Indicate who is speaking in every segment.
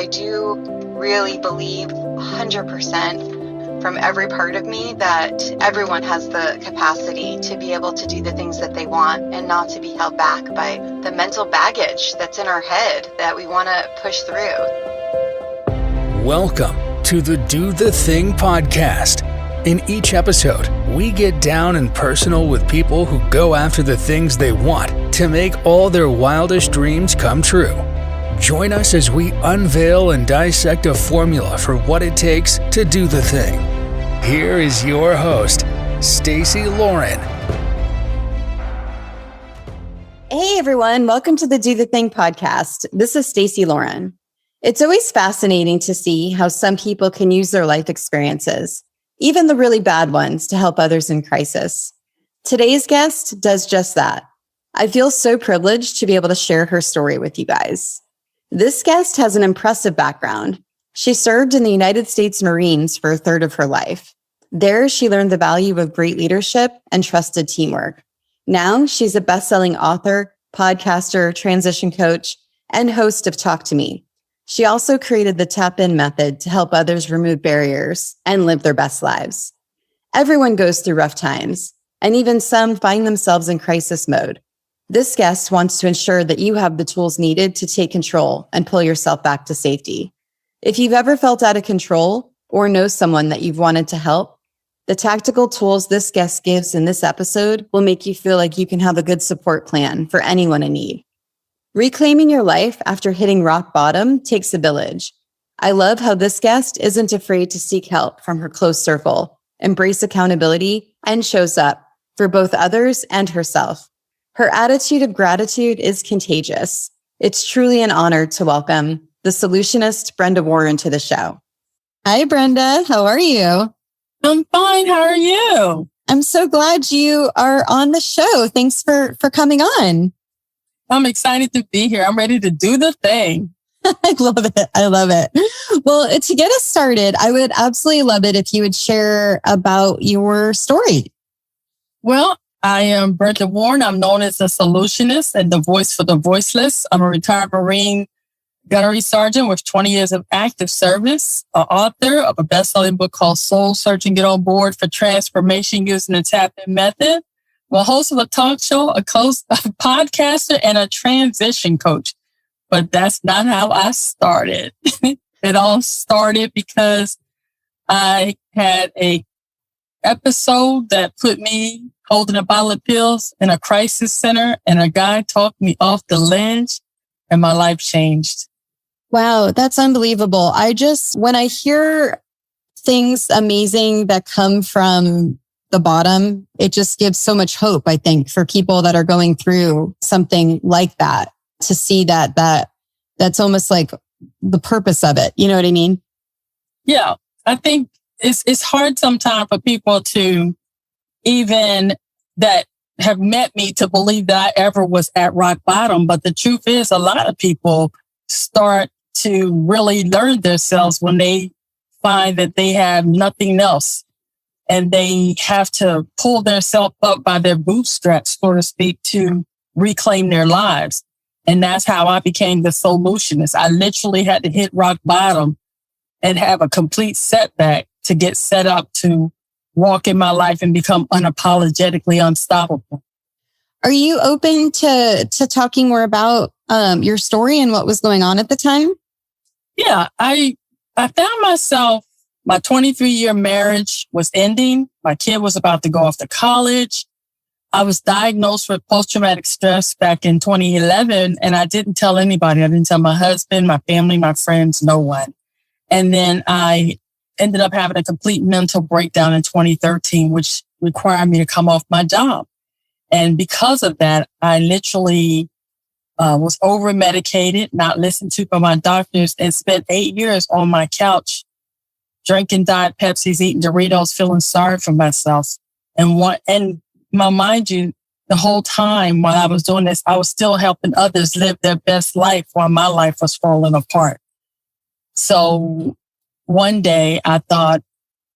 Speaker 1: I do really believe 100% from every part of me that everyone has the capacity to be able to do the things that they want and not to be held back by the mental baggage that's in our head that we want to push through.
Speaker 2: Welcome to the Do the Thing podcast. In each episode, we get down and personal with people who go after the things they want to make all their wildest dreams come true. Join us as we unveil and dissect a formula for what it takes to do the thing. Here is your host, Stacey Lauren.
Speaker 3: Hey everyone, welcome to the Do the Thing podcast. This is Stacey Lauren. It's always fascinating to see how some people can use their life experiences, even the really bad ones, to help others in crisis. Today's guest does just that. I feel so privileged to be able to share her story with you guys. This guest has an impressive background. She served in the United States Marines for a third of her life. There, she learned the value of great leadership and trusted teamwork. Now, she's a best-selling author, podcaster, transition coach, and host of Talk to Me. She also created the TAPIN method to help others remove barriers and live their best lives. Everyone goes through rough times, and even some find themselves in crisis mode. This guest wants to ensure that you have the tools needed to take control and pull yourself back to safety. If you've ever felt out of control or know someone that you've wanted to help, the tactical tools this guest gives in this episode will make you feel like you can have a good support plan for anyone in need. Reclaiming your life after hitting rock bottom takes a village. I love how this guest isn't afraid to seek help from her close circle, embrace accountability, and shows up for both others and herself. Her attitude of gratitude is contagious. It's truly an honor to welcome the Soulutionist, Brenda Warren, to the show. Hi, Brenda. How are you?
Speaker 4: I'm fine. How are you?
Speaker 3: I'm so glad you are on the show. Thanks for coming on.
Speaker 4: I'm excited to be here. I'm ready to do the thing.
Speaker 3: I love it. I love it. Well, to get us started, I would absolutely love it if you would share about your story.
Speaker 4: Well, I am Brenda Warren. I'm known as a Soulutionist and the voice for the voiceless. I'm a retired Marine gunnery sergeant with 20 years of active service, an author of a best-selling book called Soul Search and Get on Board for Transformation Using the TAPIN Method. I'm a host of a talk show, a podcaster, and a transition coach. But that's not how I started. It all started because I had a episode that put me holding a bottle of pills in a crisis center, and a guy talked me off the ledge, and my life changed.
Speaker 3: Wow, that's unbelievable. When I hear things amazing that come from the bottom, it just gives so much hope, I think, for people that are going through something like that, to see that's almost like the purpose of it. You know what I mean?
Speaker 4: Yeah, I think it's hard sometimes for people to even that have met me to believe that I ever was at rock bottom. But the truth is, a lot of people start to really learn themselves when they find that they have nothing else. And they have to pull themselves up by their bootstraps, so to speak, to reclaim their lives. And that's how I became the Soulutionist. I literally had to hit rock bottom and have a complete setback to get set up to walk in my life and become unapologetically unstoppable.
Speaker 3: Are you open to talking more about your story and what was going on at the time?
Speaker 4: Yeah, I found myself, my 23-year marriage was ending. My kid was about to go off to college. I was diagnosed with post-traumatic stress back in 2011, and I didn't tell anybody. I didn't tell my husband, my family, my friends, no one. And then I ended up having a complete mental breakdown in 2013, which required me to come off my job. And because of that, I literally was over-medicated, not listened to by my doctors, and spent 8 years on my couch, drinking Diet Pepsis, eating Doritos, feeling sorry for myself. And mind you, the whole time while I was doing this, I was still helping others live their best life while my life was falling apart. So one day I thought,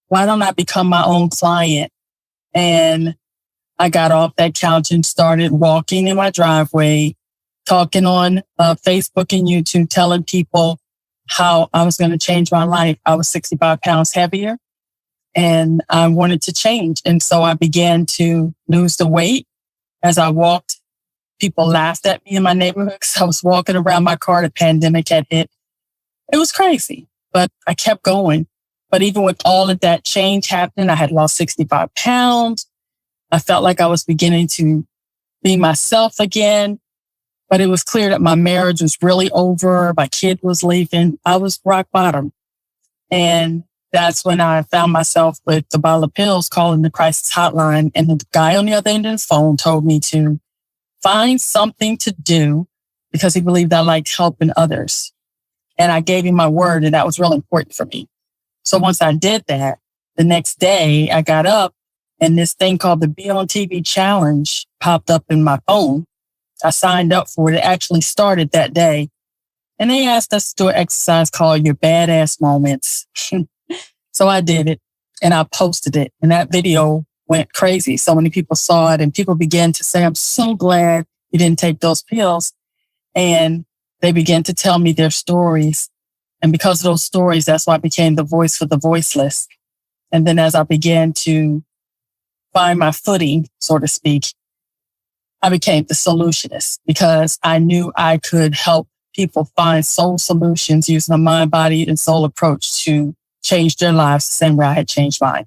Speaker 4: why don't I become my own client? And I got off that couch and started walking in my driveway, talking on Facebook and YouTube, telling people how I was going to change my life. I was 65 pounds heavier and I wanted to change. And so I began to lose the weight. As I walked, people laughed at me in my neighborhood because I was walking around my car. The pandemic had hit. It was crazy, but I kept going. But even with all of that change happening, I had lost 65 pounds. I felt like I was beginning to be myself again. But it was clear that my marriage was really over. My kid was leaving. I was rock bottom. And that's when I found myself with the bottle of pills calling the crisis hotline. And the guy on the other end of the phone told me to find something to do because he believed I liked helping others. And I gave him my word, and that was really important for me. So once I did that, the next day I got up and this thing called the Be on TV Challenge popped up in my phone. I signed up for it. It actually started that day. And they asked us to do an exercise called Your Badass Moments. So I did it and I posted it. And that video went crazy. So many people saw it and people began to say, I'm so glad you didn't take those pills. And they began to tell me their stories. And because of those stories, that's why I became the voice for the voiceless. And then as I began to find my footing, so to speak, I became the Soulutionist because I knew I could help people find soul solutions using a mind, body, and soul approach to change their lives the same way I had changed mine.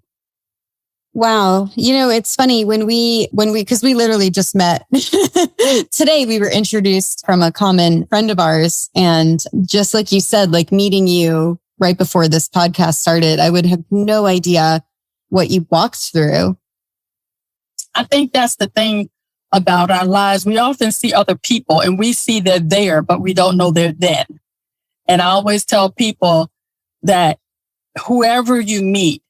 Speaker 3: Wow. It's funny because we literally just met today. We were introduced from a common friend of ours. And just like you said, like meeting you right before this podcast started, I would have no idea what you walked through.
Speaker 4: I think that's the thing about our lives. We often see other people and we see they're there, but we don't know they're then. And I always tell people that whoever you meet,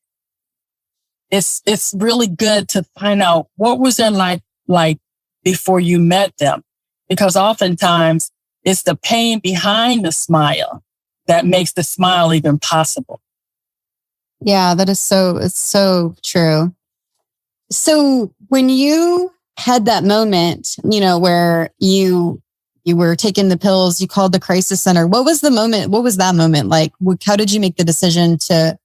Speaker 4: it's really good to find out what was their life like before you met them. Because oftentimes it's the pain behind the smile that makes the smile even possible.
Speaker 3: Yeah, it's so true. So when you had that moment, where you were taking the pills, you called the crisis center. What was the moment? What was that moment like? How did you make the decision to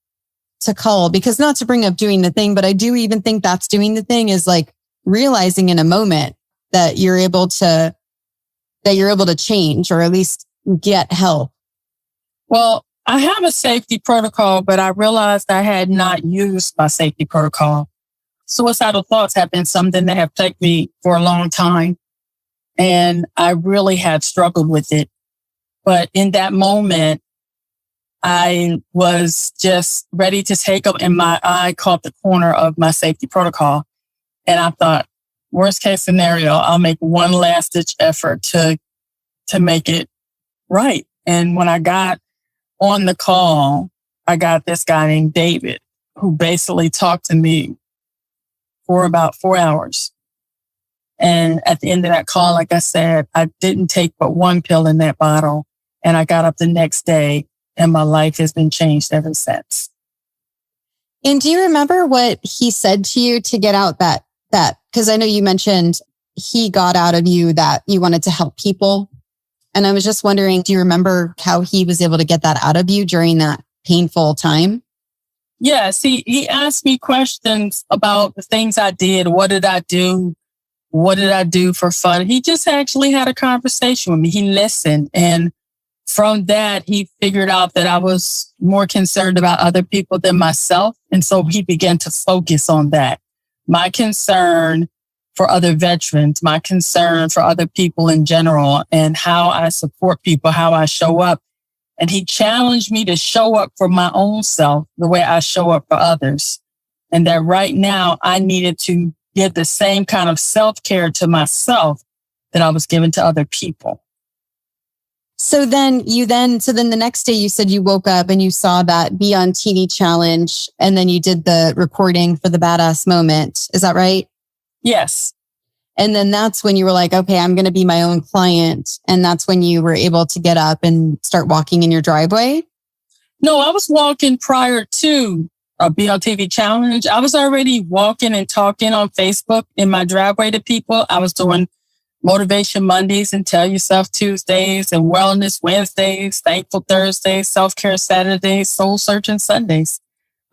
Speaker 3: call? Because not to bring up doing the thing, but I do even think that's doing the thing is like realizing in a moment that you're able to change or at least get help.
Speaker 4: Well, I have a safety protocol, but I realized I had not used my safety protocol. Suicidal thoughts have been something that have plagued me for a long time. And I really had struggled with it. But in that moment, I was just ready to take up and my eye caught the corner of my safety protocol. And I thought, worst case scenario, I'll make one last ditch effort to make it right. And when I got on the call, I got this guy named David who basically talked to me for about 4 hours. And at the end of that call, like I said, I didn't take but one pill in that bottle. And I got up the next day and my life has been changed ever since.
Speaker 3: And do you remember what he said to you to get out that, because I know you mentioned he got out of you that you wanted to help people. And I was just wondering, do you remember how he was able to get that out of you during that painful time?
Speaker 4: Yes, he asked me questions about the things I did. What did I do? What did I do for fun? He just actually had a conversation with me. He listened. And from that, he figured out that I was more concerned about other people than myself. And so he began to focus on that. My concern for other veterans, my concern for other people in general, and how I support people, how I show up. And he challenged me to show up for my own self the way I show up for others. And that right now I needed to give the same kind of self-care to myself that I was giving to other people.
Speaker 3: So then the next day you said you woke up and you saw that Be on TV challenge and then you did the recording for the Badass Moment. Is that right?
Speaker 4: Yes.
Speaker 3: And then that's when you were like, okay, I'm going to be my own client. And that's when you were able to get up and start walking in your driveway?
Speaker 4: No, I was walking prior to a Be on TV challenge. I was already walking and talking on Facebook in my driveway to people. I was doing Motivation Mondays and Tell Yourself Tuesdays and Wellness Wednesdays, Thankful Thursdays, Self-Care Saturdays, Soul Searching Sundays.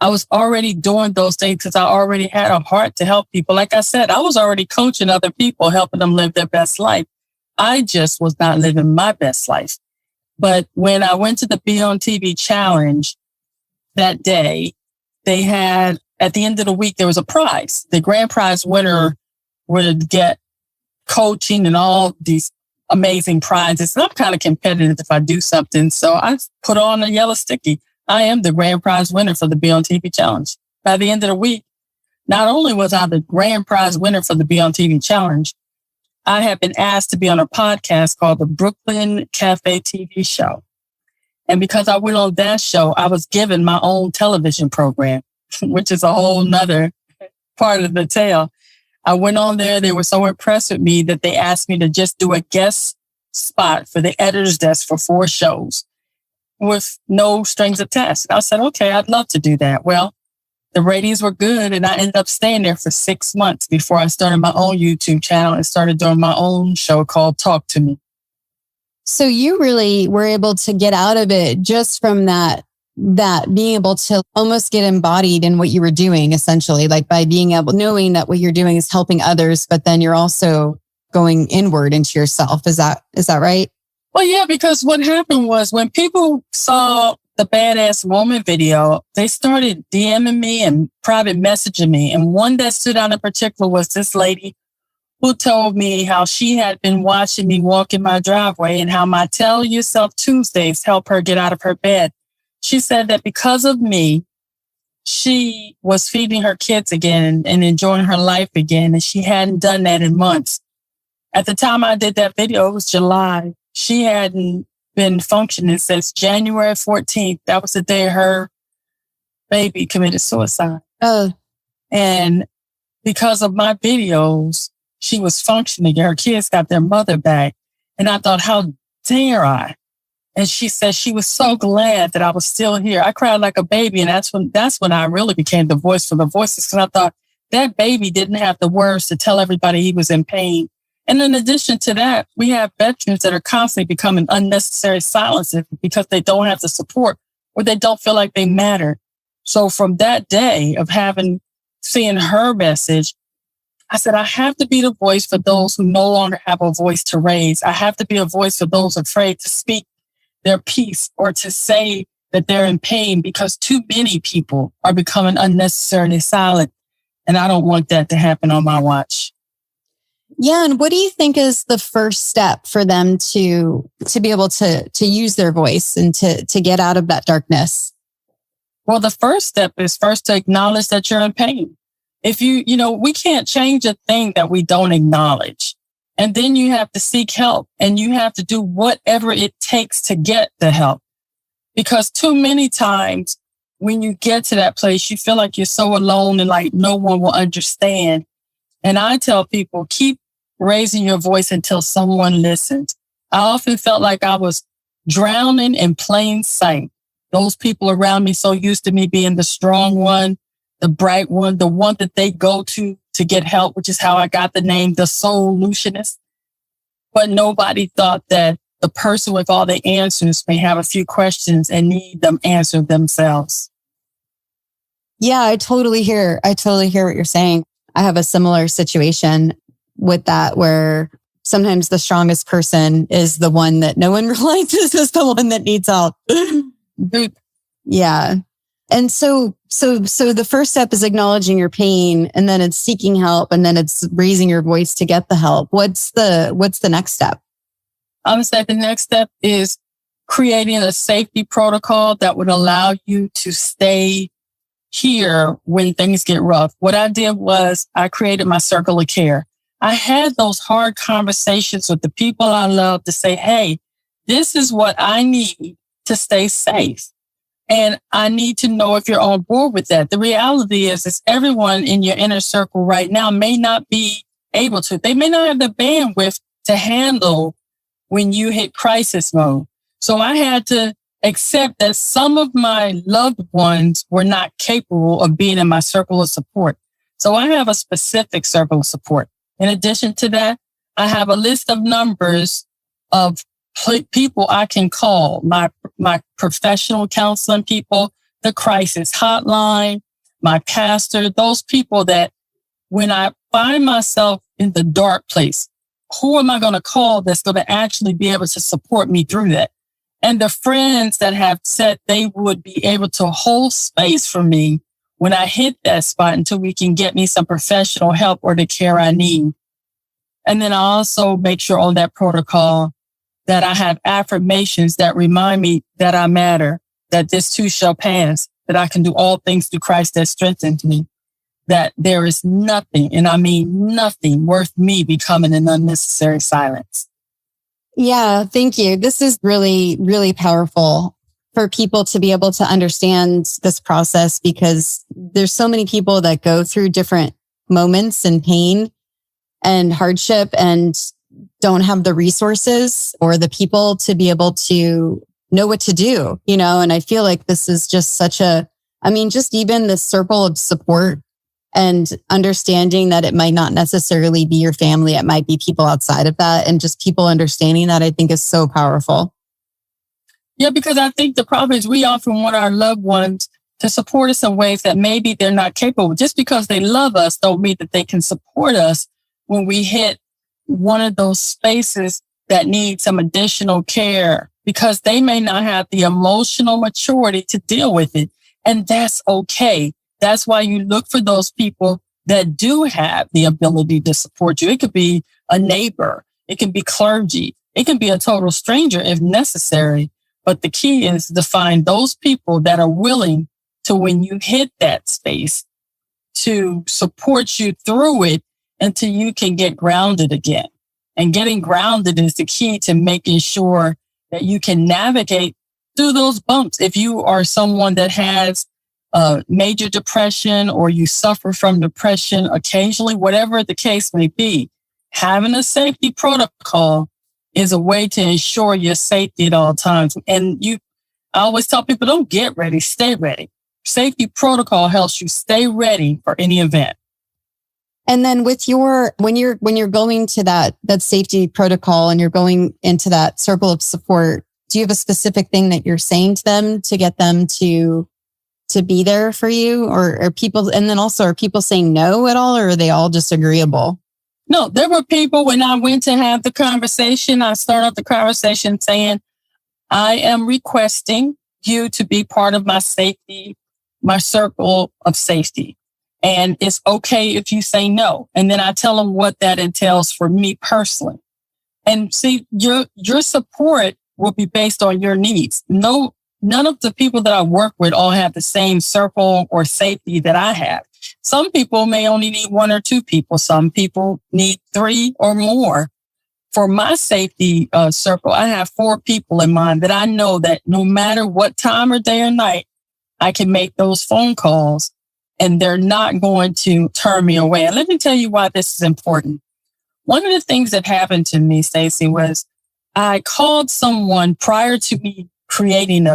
Speaker 4: I was already doing those things because I already had a heart to help people. Like I said, I was already coaching other people, helping them live their best life. I just was not living my best life. But when I went to the Be on TV challenge that day, they had, at the end of the week, there was a prize. The grand prize winner would get coaching and all these amazing prizes. And I'm kind of competitive if I do something. So I put on a yellow sticky. I am the grand prize winner for the Be on TV challenge. By the end of the week, not only was I the grand prize winner for the Be on TV challenge, I have been asked to be on a podcast called the Brooklyn Cafe TV show. And because I went on that show, I was given my own television program, which is a whole nother part of the tale. I went on there. They were so impressed with me that they asked me to just do a guest spot for the editor's desk for 4 shows with no strings attached. I said, okay, I'd love to do that. Well, the ratings were good, and I ended up staying there for 6 months before I started my own YouTube channel and started doing my own show called Talk to Me.
Speaker 3: So you really were able to get out of it just from that being able to almost get embodied in what you were doing, essentially, like by being able, knowing that what you're doing is helping others, but then you're also going inward into yourself. Is that right?
Speaker 4: Well, yeah, because what happened was when people saw the Badass Woman video, they started DMing me and private messaging me. And one that stood out in particular was this lady who told me how she had been watching me walk in my driveway and how my Tell Yourself Tuesdays help her get out of her bed. She said that because of me, she was feeding her kids again and enjoying her life again. And she hadn't done that in months. At the time I did that video, it was July. She hadn't been functioning since January 14th. That was the day her baby committed suicide. And because of my videos, she was functioning. Her kids got their mother back. And I thought, how dare I? And she said she was so glad that I was still here. I cried like a baby. And that's when I really became the voice for the voices. Because I thought that baby didn't have the words to tell everybody he was in pain. And in addition to that, we have veterans that are constantly becoming unnecessary silencers because they don't have the support or they don't feel like they matter. So from that day of seeing her message, I said, I have to be the voice for those who no longer have a voice to raise. I have to be a voice for those afraid to speak their piece or to say that they're in pain because too many people are becoming unnecessarily silent. And I don't want that to happen on my watch.
Speaker 3: Yeah. And what do you think is the first step for them to be able to use their voice and to get out of that darkness?
Speaker 4: Well, the first step is first to acknowledge that you're in pain. If we can't change a thing that we don't acknowledge. And then you have to seek help and you have to do whatever it takes to get the help. Because too many times when you get to that place, you feel like you're so alone and like no one will understand. And I tell people, keep raising your voice until someone listens. I often felt like I was drowning in plain sight. Those people around me so used to me being the strong one, the bright one, the one that they go to get help, which is how I got the name, the Soulutionist. But nobody thought that the person with all the answers may have a few questions and need them answered themselves.
Speaker 3: Yeah, I totally hear what you're saying. I have a similar situation with that where sometimes the strongest person is the one that no one realizes is the one that needs help. Yeah. And so the first step is acknowledging your pain, and then it's seeking help, and then it's raising your voice to get the help. What's the next step?
Speaker 4: I would say the next step is creating a safety protocol that would allow you to stay here when things get rough. What I did was I created my circle of care. I had those hard conversations with the people I love to say, hey, this is what I need to stay safe. And I need to know if you're on board with that. The reality is everyone in your inner circle right now may not be able to. They may not have the bandwidth to handle when you hit crisis mode. So I had to accept that some of my loved ones were not capable of being in my circle of support. So I have a specific circle of support. In addition to that, I have a list of numbers of people I can call, my professional counseling people, the crisis hotline, my pastor, those people that when I find myself in the dark place, who am I going to call that's going to actually be able to support me through that? And the friends that have said they would be able to hold space for me when I hit that spot until we can get me some professional help or the care I need. And then I also make sure on that protocol that I have affirmations that remind me that I matter, that this too shall pass, that I can do all things through Christ that strengthens me, that there is nothing, and I mean nothing, worth me becoming an unnecessary silence.
Speaker 3: Yeah, thank you. This is really, really powerful for people to be able to understand this process, because there's so many people that go through different moments and pain and hardship and don't have the resources or the people to be able to know what to do, and I feel like this is just just even the circle of support and understanding that it might not necessarily be your family. It might be people outside of that, and just people understanding that, I think, is so powerful.
Speaker 4: Yeah, because I think the problem is we often want our loved ones to support us in ways that maybe they're not capable. Just because they love us don't mean that they can support us when we hit one of those spaces that need some additional care, because they may not have the emotional maturity to deal with it. And that's okay. That's why you look for those people that do have the ability to support you. It could be a neighbor. It can be clergy. It can be a total stranger if necessary. But the key is to find those people that are willing to, when you hit that space, to support you through it until you can get grounded again. And getting grounded is the key to making sure that you can navigate through those bumps. If you are someone that has major depression, or you suffer from depression occasionally, whatever the case may be, having a safety protocol is a way to ensure your safety at all times. And I always tell people, don't get ready, stay ready. Safety protocol helps you stay ready for any event.
Speaker 3: And then when you're going to that safety protocol and you're going into that circle of support, do you have a specific thing that you're saying to them to get them to be there for you? Or are people, and then also, are people saying no at all, or are they all just agreeable?
Speaker 4: No, there were people when I went to have the conversation, I started off the conversation saying, I am requesting you to be part of my safety, my circle of safety. And it's okay if you say no. And then I tell them what that entails for me personally. And see, your support will be based on your needs. None of the people that I work with all have the same circle or safety that I have. Some people may only need one or two people. Some people need 3 or more. For my safety circle, I have 4 people in mind that I know that no matter what time or day or night, I can make those phone calls and they're not going to turn me away. And let me tell you why this is important. One of the things that happened to me, Stacey, was I called someone prior to me creating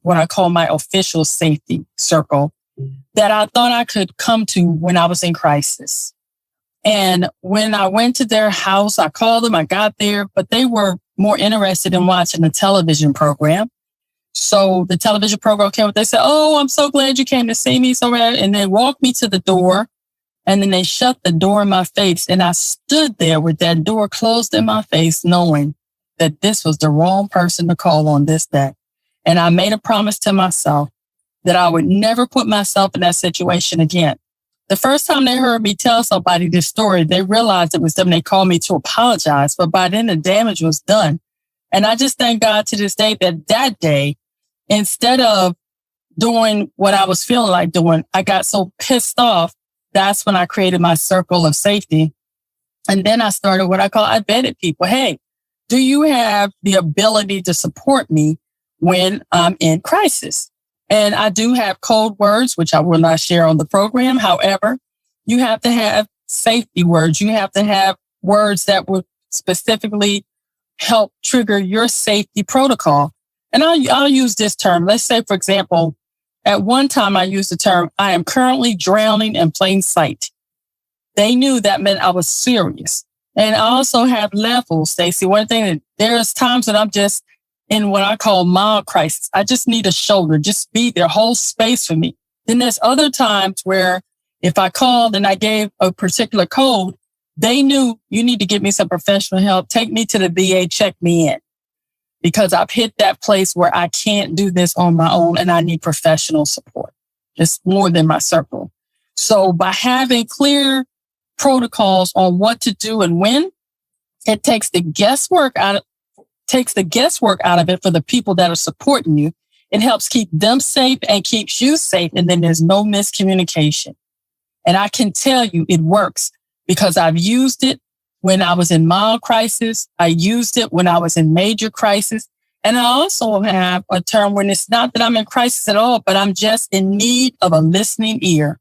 Speaker 4: what I call my official safety circle that I thought I could come to when I was in crisis. And when I went to their house, I called them, I got there, but they were more interested in watching a television program. So the television program came up, they said, "Oh, I'm so glad you came to see me." And they walked me to the door, and then they shut the door in my face. And I stood there with that door closed in my face, knowing that this was the wrong person to call on this day. And I made a promise to myself that I would never put myself in that situation again. The first time they heard me tell somebody this story, they realized it was them. They called me to apologize, but by then the damage was done. And I just thank God to this day that day, instead of doing what I was feeling like doing, I got so pissed off. That's when I created my circle of safety. And then I started what I call, I vetted people. Hey, do you have the ability to support me when I'm in crisis? And I do have code words, which I will not share on the program. However, you have to have safety words. You have to have words that would specifically help trigger your safety protocol. And I'll use this term. Let's say, for example, at one time I used the term, I am currently drowning in plain sight. They knew that meant I was serious. And I also have levels, Stacey. One thing that there's times that I'm just in what I call mild crisis. I just need a shoulder, just be there, whole space for me. Then there's other times where if I called and I gave a particular code, they knew you need to give me some professional help. Take me to the VA, check me in, because I've hit that place where I can't do this on my own and I need professional support. It's more than my circle. So by having clear protocols on what to do and when, it takes the guesswork out of it for the people that are supporting you. It helps keep them safe and keeps you safe. And then there's no miscommunication. And I can tell you it works because I've used it when I was in mild crisis. I used it when I was in major crisis. And I also have a term when it's not that I'm in crisis at all, but I'm just in need of a listening ear.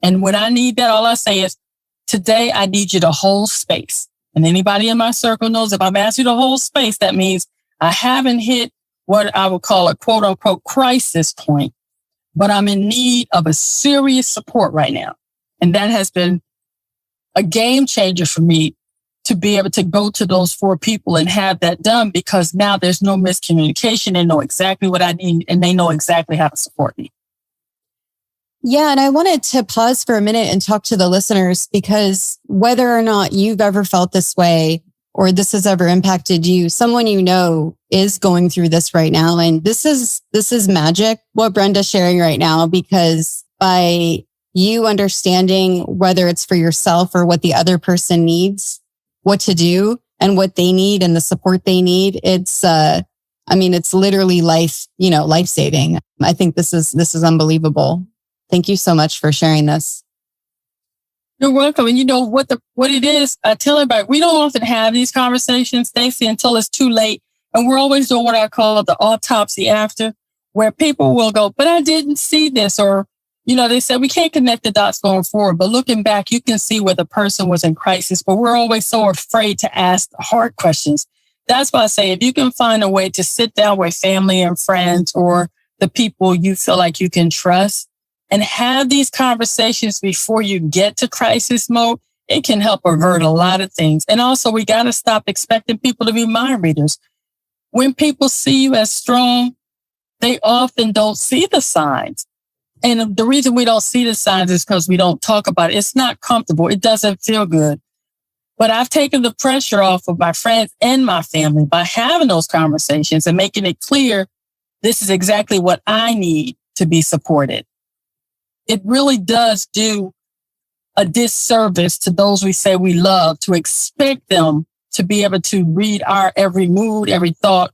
Speaker 4: And when I need that, all I say is, today I need you to hold space. And anybody in my circle knows if I've asked you to hold space, that means I haven't hit what I would call a quote unquote crisis point, but I'm in need of a serious support right now. And that has been a game changer for me to be able to go to those 4 people and have that done, because now there's no miscommunication. They know exactly what I need and they know exactly how to support me.
Speaker 3: Yeah. And I wanted to pause for a minute and talk to the listeners, because whether or not you've ever felt this way or this has ever impacted you, someone you know is going through this right now. And this is magic, what Brenda's sharing right now, because by you understanding whether it's for yourself or what the other person needs, what to do and what they need and the support they need, it's literally life-saving. I think this is unbelievable. Thank you so much for sharing this.
Speaker 4: You're welcome. And you know what it is, I tell everybody, we don't often have these conversations, Stacey, until it's too late. And we're always doing what I call the autopsy after, where people will go, but I didn't see this. Or, they said we can't connect the dots going forward. But looking back, you can see where the person was in crisis. But we're always so afraid to ask the hard questions. That's why I say, if you can find a way to sit down with family and friends or the people you feel like you can trust, and have these conversations before you get to crisis mode, it can help avert a lot of things. And also, we got to stop expecting people to be mind readers. When people see you as strong, they often don't see the signs. And the reason we don't see the signs is because we don't talk about it. It's not comfortable. It doesn't feel good. But I've taken the pressure off of my friends and my family by having those conversations and making it clear this is exactly what I need to be supported. It really does do a disservice to those we say we love to expect them to be able to read our every mood, every thought,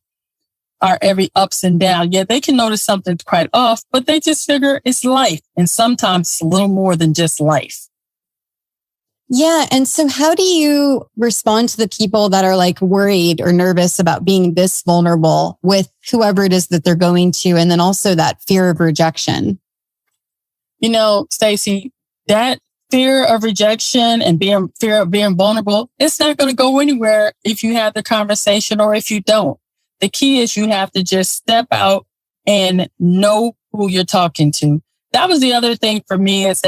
Speaker 4: our every ups and downs. Yeah, they can notice something's quite off, but they just figure it's life. And sometimes it's a little more than just life.
Speaker 3: Yeah. And so how do you respond to the people that are worried or nervous about being this vulnerable with whoever it is that they're going to? And then also that fear of rejection.
Speaker 4: Stacey, that fear of rejection and fear of being vulnerable, it's not going to go anywhere if you have the conversation or if you don't. The key is you have to just step out and know who you're talking to. That was the other thing for me, is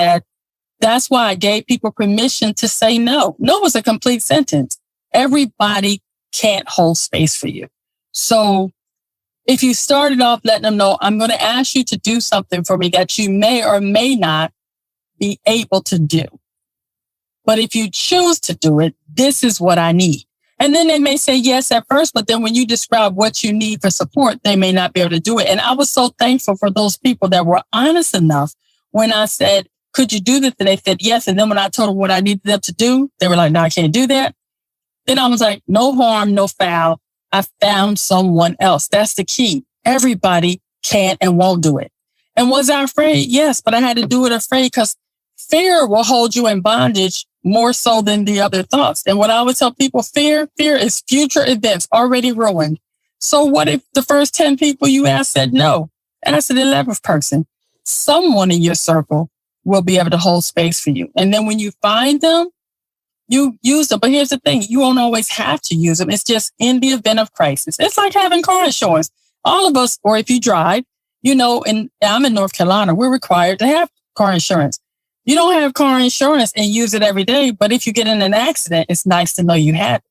Speaker 4: that's why I gave people permission to say no. No was a complete sentence. Everybody can't hold space for you. So if you started off letting them know, I'm going to ask you to do something for me that you may or may not be able to do. But if you choose to do it, this is what I need. And then they may say yes at first, but then when you describe what you need for support, they may not be able to do it. And I was so thankful for those people that were honest enough when I said, could you do this? And they said yes. And then when I told them what I needed them to do, they were like, no, I can't do that. Then I was like, no harm, no foul. I found someone else. That's the key. Everybody can and won't do it. And was I afraid? Yes, but I had to do it afraid because fear will hold you in bondage more so than the other thoughts. And what I would tell people, fear is future events already ruined. So what if the first 10 people you asked said no? And I said, the 11th person, someone in your circle will be able to hold space for you. And then when you find them, you use them. But here's the thing. You won't always have to use them. It's just in the event of crisis. It's like having car insurance. All of us, or if you drive, and I'm in North Carolina, we're required to have car insurance. You don't have car insurance and use it every day, but if you get in an accident, it's nice to know you have it.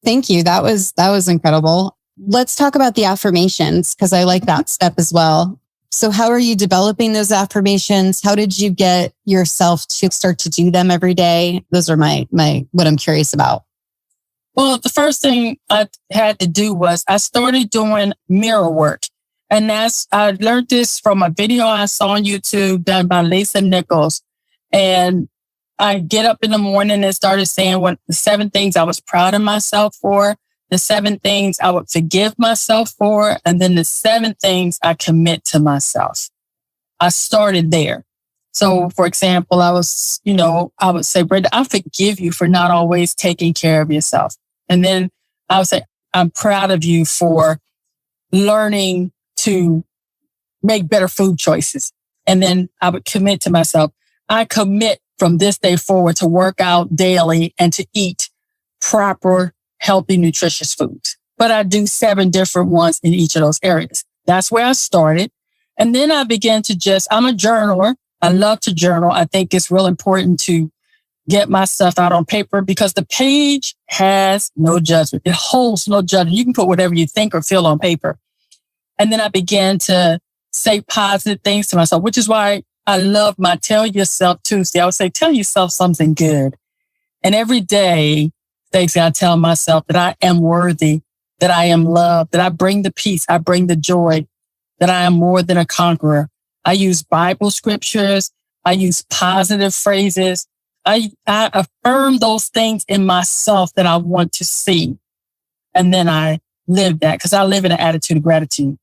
Speaker 3: Thank you. That was incredible. Let's talk about the affirmations because I like that step as well. So how are you developing those affirmations? How did you get yourself to start to do them every day? Those are my what I'm curious about.
Speaker 4: Well, the first thing I had to do was I started doing mirror work. And I learned this from a video I saw on YouTube done by Lisa Nichols. And I get up in the morning and started saying the 7 things I was proud of myself for, the 7 things I would forgive myself for, and then the 7 things I commit to myself. I started there. So, for example, I would say, Brenda, I forgive you for not always taking care of yourself. And then I would say, I'm proud of you for learning to make better food choices. And then I would commit to myself. I commit from this day forward to work out daily and to eat proper, healthy, nutritious foods. But I do 7 different ones in each of those areas. That's where I started. And then I began to I'm a journaler. I love to journal. I think it's real important to get my stuff out on paper because the page has no judgment. It holds no judgment. You can put whatever you think or feel on paper. And then I began to say positive things to myself, which is why I love my Tell Yourself Tuesday. I would say, tell yourself something good. And every day, Stacey, I tell myself that I am worthy, that I am loved, that I bring the peace, I bring the joy, that I am more than a conqueror. I use Bible scriptures. I use positive phrases. I affirm those things in myself that I want to see. And then I live that because I live in an attitude of gratitude.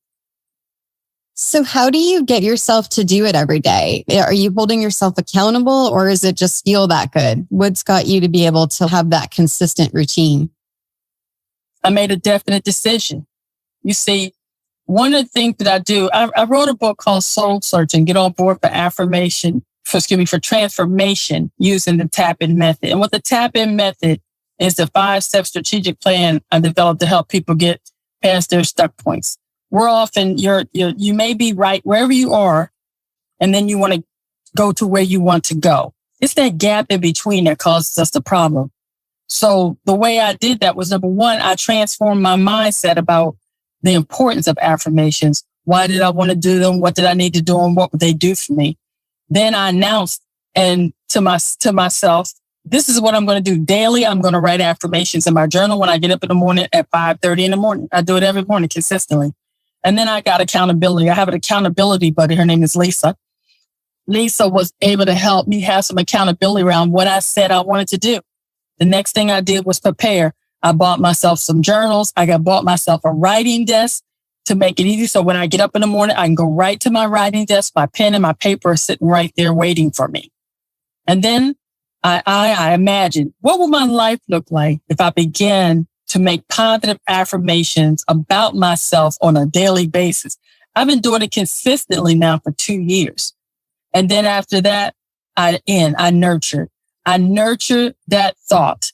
Speaker 3: So how do you get yourself to do it every day? Are you holding yourself accountable or is it just feel that good? What's got you to be able to have that consistent routine?
Speaker 4: I made a definite decision. You see, one of the things that I do, I wrote a book called Soul Searching, Get on Board for Transformation using the TAPIN method. And what the TAPIN method is the 5-step strategic plan I developed to help people get past their stuck points. We're often, you may be right wherever you are, and then you want to go to where you want to go. It's that gap in between that causes us the problem. So the way I did that was, number one, I transformed my mindset about the importance of affirmations. Why did I want to do them? What did I need to do them? What would they do for me? Then I announced to myself, this is what I'm going to do daily. I'm going to write affirmations in my journal when I get up in the morning at 5:30 in the morning. I do it every morning consistently. And then I got accountability. I have an accountability buddy. Her name is Lisa. Lisa was able to help me have some accountability around what I said I wanted to do. The next thing I did was prepare. I bought myself some journals. I bought myself a writing desk to make it easy. So when I get up in the morning, I can go right to my writing desk. My pen and my paper are sitting right there waiting for me. And then I imagine, what would my life look like if I began to make positive affirmations about myself on a daily basis? I've been doing it consistently now for 2 years. And then after that, I nurtured that thought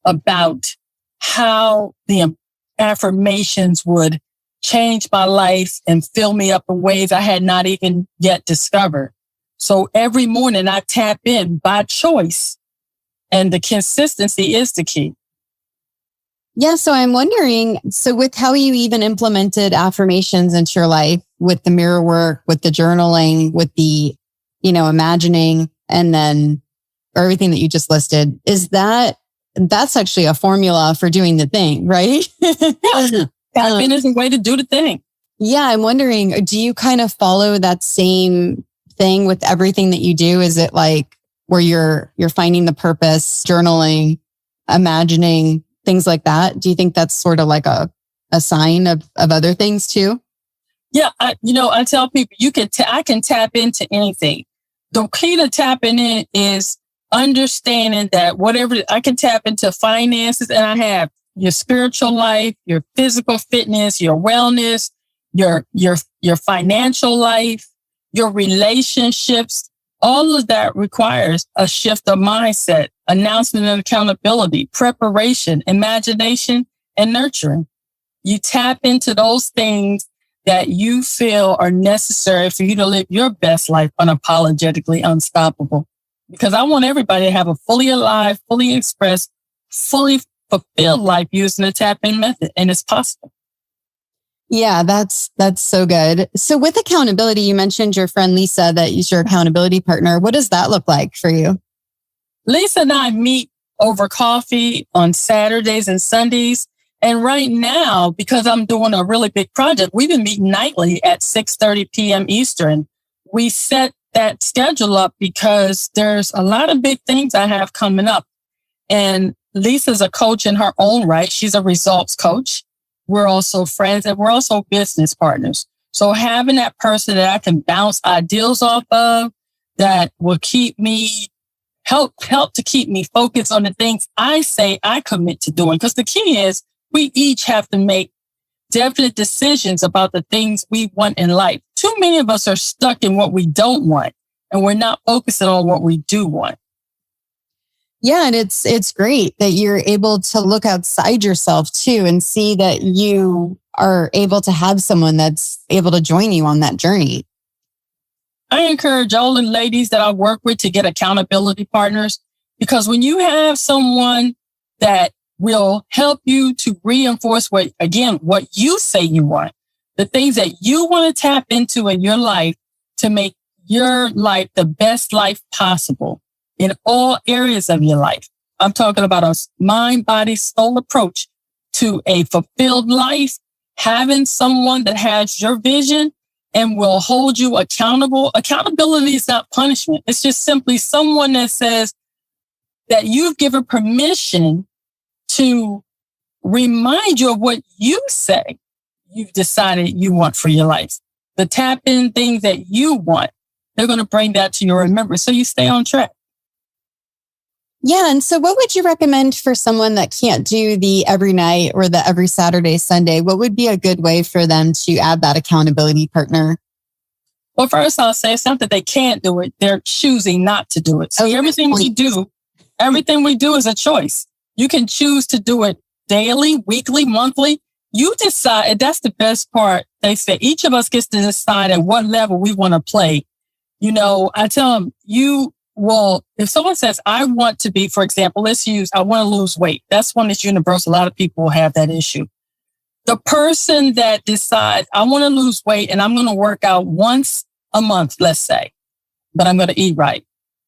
Speaker 4: about how the affirmations would change my life and fill me up in ways I had not even yet discovered. So every morning I tap in by choice, and the consistency is the key.
Speaker 3: Yeah. So I'm wondering, with how you even implemented affirmations into your life with the mirror work, with the journaling, with the, imagining, and then everything that you just listed, that's actually a formula for doing the thing, right?
Speaker 4: Tapping is a way to do the thing.
Speaker 3: Yeah. I'm wondering, do you kind of follow that same thing with everything that you do? Is it like where you're finding the purpose, journaling, imagining, things like that? Do you think that's sort of like a sign of other things too?
Speaker 4: Yeah. I tell people I can tap into anything. The key to tapping in is understanding that whatever I can tap into finances, and I have your spiritual life, your physical fitness, your wellness, your financial life, your relationships. All of that requires a shift of mindset, announcement and accountability, preparation, imagination, and nurturing. You tap into those things that you feel are necessary for you to live your best life unapologetically unstoppable. Because I want everybody to have a fully alive, fully expressed, fully fulfilled life using the TAPIN method. And it's possible.
Speaker 3: Yeah, that's so good. So with accountability, you mentioned your friend Lisa that is your accountability partner. What does that look like for you?
Speaker 4: Lisa and I meet over coffee on Saturdays and Sundays. And right now, because I'm doing a really big project, we've been meeting nightly at 6:30 p.m. Eastern. We set that schedule up because there's a lot of big things I have coming up. And Lisa's a coach in her own right. She's a results coach. We're also friends and we're also business partners. So having that person that I can bounce ideals off of that will keep me, help to keep me focused on the things I say I commit to doing. Because the key is we each have to make definite decisions about the things we want in life. Too many of us are stuck in what we don't want and we're not focusing on what we do want.
Speaker 3: Yeah, and it's great that you're able to look outside yourself too and see that you are able to have someone that's able to join you on that journey.
Speaker 4: I encourage all the ladies that I work with to get accountability partners, because when you have someone that will help you to reinforce what you say you want, the things that you want to tap into in your life to make your life the best life possible in all areas of your life. I'm talking about a mind, body, soul approach to a fulfilled life, having someone that has your vision and will hold you accountable. Accountability is not punishment. It's just simply someone that says that you've given permission to remind you of what you say you've decided you want for your life. The tap in things that you want, they're going to bring that to your remembrance so you stay on track.
Speaker 3: Yeah. And so what would you recommend for someone that can't do the every night or the every Saturday, Sunday? What would be a good way for them to add that accountability partner?
Speaker 4: Well, first I'll say it's not that they can't do it. They're choosing not to do it. So everything we do is a choice. You can choose to do it daily, weekly, monthly. You decide. That's the best part. They say each of us gets to decide at what level we want to play. You know, I tell them, if someone says, I want to be, for example, I want to lose weight. That's one that's universal. A lot of people have that issue. The person that decides, I want to lose weight and I'm going to work out once a month, let's say, but I'm going to eat right.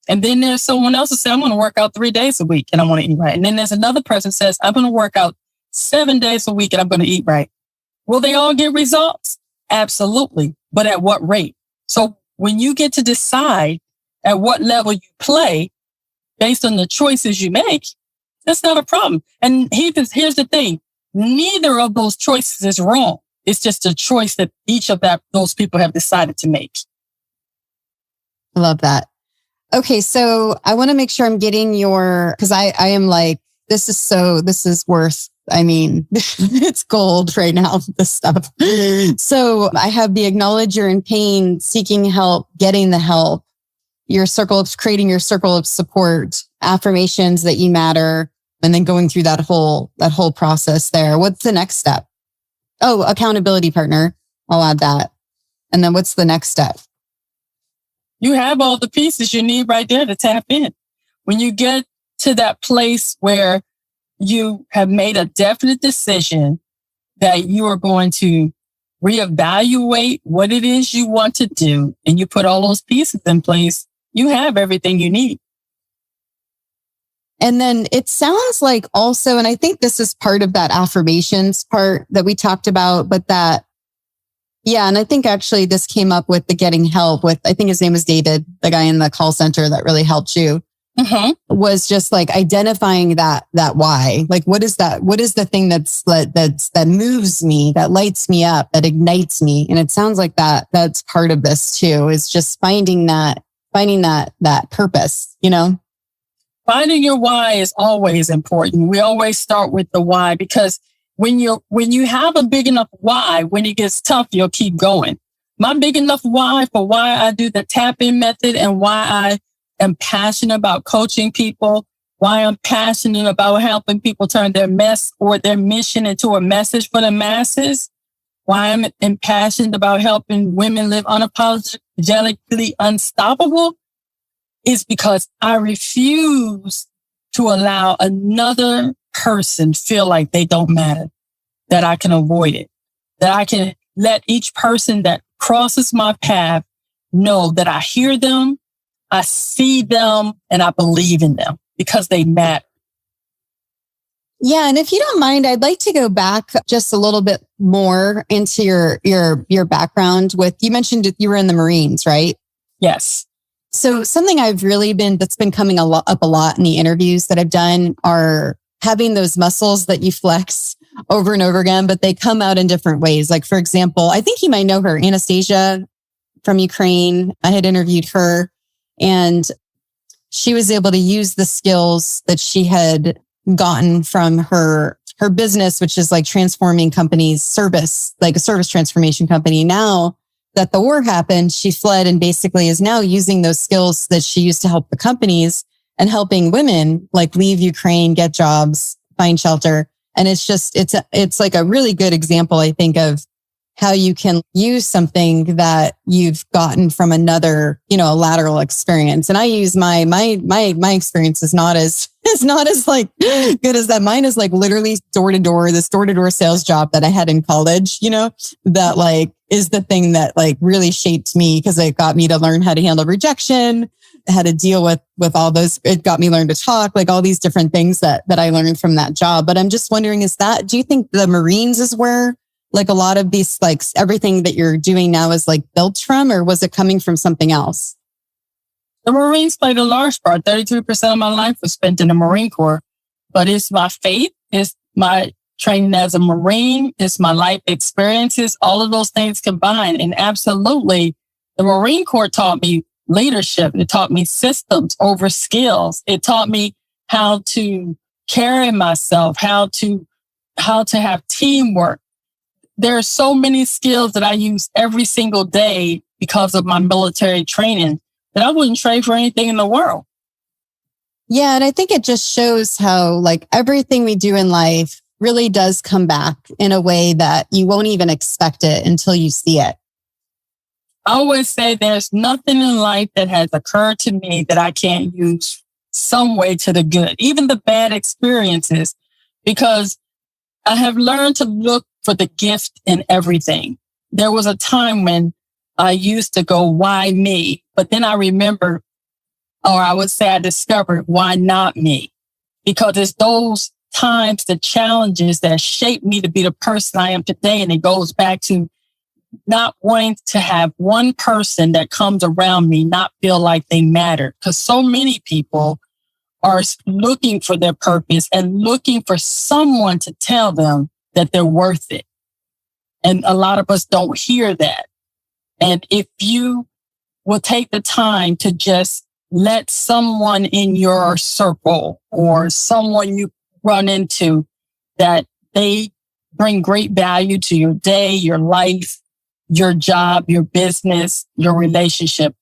Speaker 4: And then there's someone else who says, I'm going to work out 3 days a week and I want to eat right. And then there's another person who says, I'm going to work out 7 days a week and I'm going to eat right. Will they all get results? Absolutely. But at what rate? So when you get to decide at what level you play based on the choices you make, that's not a problem. And here's the thing. Neither of those choices is wrong. It's just a choice that each of those people have decided to make.
Speaker 3: I love that. Okay. So I want to make sure I'm getting because I am like, this is worth, it's gold right now, this stuff. So I have the acknowledge you're in pain, seeking help, getting the help, creating your circle of support, affirmations that you matter, and then going through that whole process there. What's the next step? Oh, accountability partner. I'll add that. And then what's the next step?
Speaker 4: You have all the pieces you need right there to tap in. When you get to that place where you have made a definite decision that you are going to reevaluate what it is you want to do, and you put all those pieces in place, you have everything you need.
Speaker 3: And then it sounds like also, and I think this is part of that affirmations part that we talked about, but and I think actually this came up with the getting help with, I think his name was David, the guy in the call center that really helped you, was just like identifying that why, like, what is that? What is the thing that moves me, that lights me up, that ignites me? And it sounds like that's part of this too, is just finding that purpose,
Speaker 4: Finding your why is always important. We always start with the why, because when you have a big enough why, when it gets tough, you'll keep going. My big enough why for why I do the TAPIN method and why I am passionate about coaching people, why I'm passionate about helping people turn their mess or their mission into a message for the masses. why I'm impassioned about helping women live unapologetically unstoppable is because I refuse to allow another person feel like they don't matter, that I can avoid it, that I can let each person that crosses my path know that I hear them, I see them, and I believe in them because they matter.
Speaker 3: Yeah. And if you don't mind, I'd like to go back just a little bit more into your background with, you mentioned that you were in the Marines, right?
Speaker 4: Yes.
Speaker 3: So something that's been coming up a lot in the interviews that I've done are having those muscles that you flex over and over again, but they come out in different ways. Like, for example, I think you might know her, Anastasia from Ukraine. I had interviewed her and she was able to use the skills that she had gotten from her business, which is like transforming companies, service, like a service transformation company. Now that the war happened, she fled and basically is now using those skills that she used to help the companies and helping women like leave Ukraine, get jobs, find shelter. And it's like a really good example, I think, of how you can use something that you've gotten from another, a lateral experience. And I use my experience is not as like good as that. Mine is like literally this door to door sales job that I had in college, that like is the thing that like really shaped me because it got me to learn how to handle rejection, how to deal with all those. It got me learn to talk, like all these different things that I learned from that job. But I'm just wondering, do you think the Marines is where like a lot of these, like everything that you're doing now is like built from, or was it coming from something else?
Speaker 4: The Marines played a large part. 33% of my life was spent in the Marine Corps, but it's my faith, it's my training as a Marine, it's my life experiences, all of those things combined. And absolutely, the Marine Corps taught me leadership. It taught me systems over skills. It taught me how to carry myself, how to have teamwork. There are so many skills that I use every single day because of my military training that I wouldn't trade for anything in the world.
Speaker 3: Yeah. And I think it just shows how like everything we do in life really does come back in a way that you won't even expect it until you see it.
Speaker 4: I always say there's nothing in life that has occurred to me that I can't use some way to the good, even the bad experiences, because I have learned to look for the gift in everything. There was a time when I used to go, why me? But then I remember, or I would say I discovered, why not me? Because it's those times, the challenges that shaped me to be the person I am today. And it goes back to not wanting to have one person that comes around me not feel like they matter. Because so many people are looking for their purpose and looking for someone to tell them that they're worth it. And a lot of us don't hear that. And if you will take the time to just let someone in your circle or someone you run into that they bring great value to your day, your life, your job, your business, your relationship,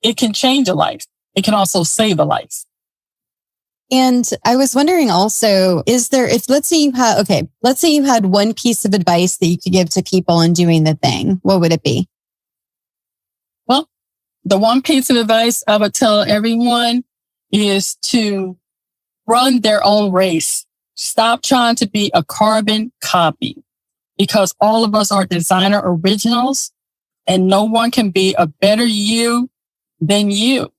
Speaker 4: it can change a life. It can also save a life.
Speaker 3: And I was wondering also, let's say you had one piece of advice that you could give to people in doing the thing, what would it be?
Speaker 4: Well, the one piece of advice I would tell everyone is to run their own race. Stop trying to be a carbon copy, because all of us are designer originals and no one can be a better you than you.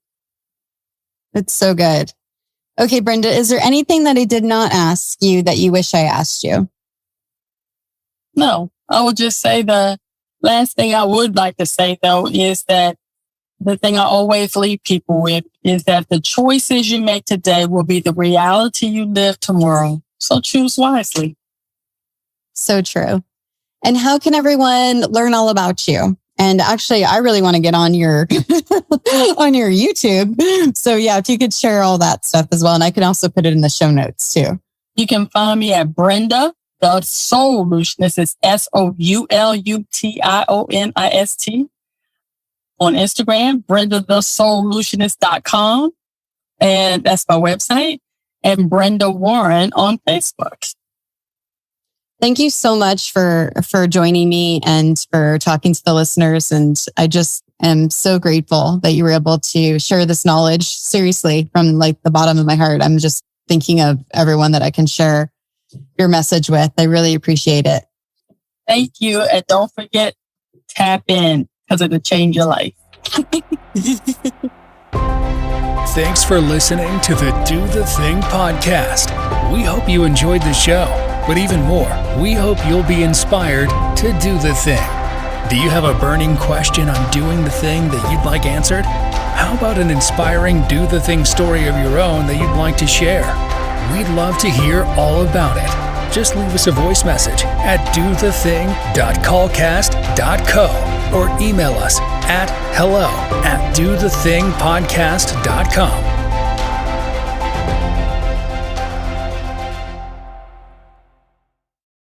Speaker 3: That's so good. Okay, Brenda, is there anything that I did not ask you that you wish I asked you?
Speaker 4: No, I would just say the last thing I would like to say, though, is that the thing I always leave people with is that the choices you make today will be the reality you live tomorrow. So choose wisely.
Speaker 3: So true. And how can everyone learn all about you? And actually, I really want to get on your on your YouTube. So yeah, if you could share all that stuff as well. And I can also put it in the show notes too.
Speaker 4: You can find me at Brenda, the Soulutionist. It's Soulutionist on Instagram, BrendaTheSoulutionist.com. And that's my website. And Brenda Warren on Facebook.
Speaker 3: Thank you so much for joining me and for talking to the listeners. And I just am so grateful that you were able to share this knowledge. Seriously, from like the bottom of my heart, I'm just thinking of everyone that I can share your message with. I really appreciate it.
Speaker 4: Thank you. And don't forget, tap in because it'll change your life.
Speaker 2: Thanks for listening to the Do the Thing podcast. We hope you enjoyed the show, but even more, we hope you'll be inspired to do the thing. Do you have a burning question on doing the thing that you'd like answered? How about an inspiring do the thing story of your own that you'd like to share? We'd love to hear all about it. Just leave us a voice message at dothething.callcast.co or email us at hello@dothethingpodcast.com.